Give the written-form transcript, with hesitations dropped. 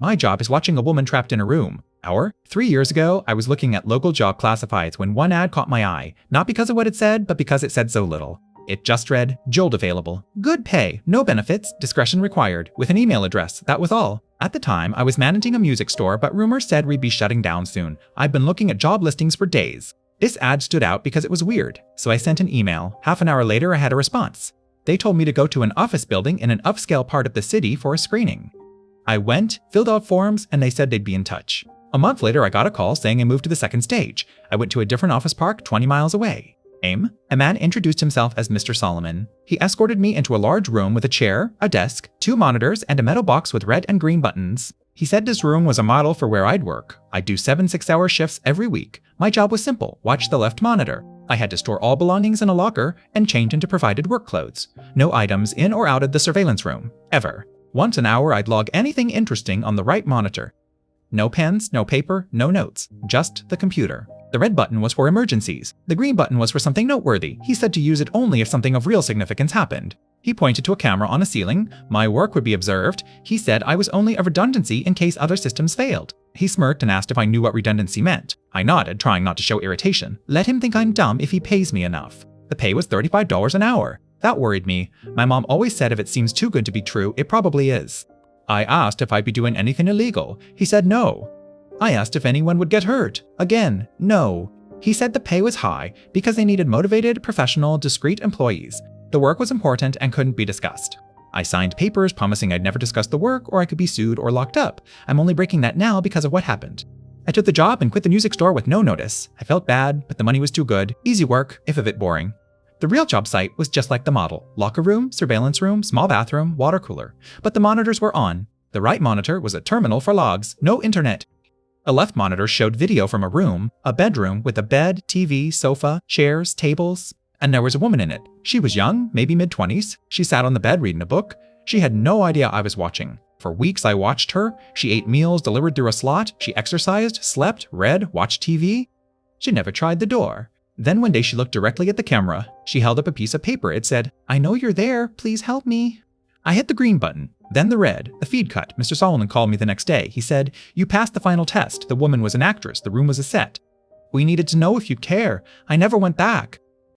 My job is watching a woman trapped in a room. 3 years ago, I was looking at local job classifieds when one ad caught my eye, not because of what it said, but because it said so little. It just read, Jolt available. Good pay, no benefits, discretion required, with an email address, that was all. At the time, I was managing a music store, but rumors said we'd be shutting down soon. I'd been looking at job listings for days. This ad stood out because it was weird, so I sent an email. Half an hour later, I had a response. They told me to go to an office building in an upscale part of the city for a screening. I went, filled out forms, and they said they'd be in touch. A month later, I got a call saying I moved to the second stage. I went to a different office park 20 miles away. A man introduced himself as Mr. Solomon. He escorted me into a large room with a chair, a desk, 2 monitors, and a metal box with red and green buttons. He said this room was a model for where I'd work. I'd do 7 6-hour shifts every week. My job was simple, watch the left monitor. I had to store all belongings in a locker and change into provided work clothes. No items in or out of the surveillance room, ever. Once an hour, I'd log anything interesting on the right monitor. No pens, no paper, no notes, just the computer. The red button was for emergencies. The green button was for something noteworthy. He said to use it only if something of real significance happened. He pointed to a camera on a ceiling. My work would be observed. He said I was only a redundancy in case other systems failed. He smirked and asked if I knew what redundancy meant. I nodded, trying not to show irritation. Let him think I'm dumb if he pays me enough. The pay was $35 an hour. That worried me. My mom always said if it seems too good to be true, it probably is. I asked if I'd be doing anything illegal. He said no. I asked if anyone would get hurt. Again, no. He said the pay was high because they needed motivated, professional, discreet employees. The work was important and couldn't be discussed. I signed papers promising I'd never discuss the work or I could be sued or locked up. I'm only breaking that now because of what happened. I took the job and quit the music store with no notice. I felt bad, but the money was too good. Easy work, if a bit boring. The real job site was just like the model. Locker room, surveillance room, small bathroom, water cooler. But the monitors were on. The right monitor was a terminal for logs, no internet. A left monitor showed video from a room, a bedroom with a bed, TV, sofa, chairs, tables, and there was a woman in it. She was young, maybe mid-20s. She sat on the bed reading a book. She had no idea I was watching. For weeks I watched her. She ate meals delivered through a slot. She exercised, slept, read, watched TV. She never tried the door. Then one day she looked directly at the camera. She held up a piece of paper. It said, "I know you're there. Please help me." I hit the green button, then the red. The feed cut. Mr. Solomon called me the next day. He said, "You passed the final test. The woman was an actress. The room was a set. We needed to know if you'd care. I never went back."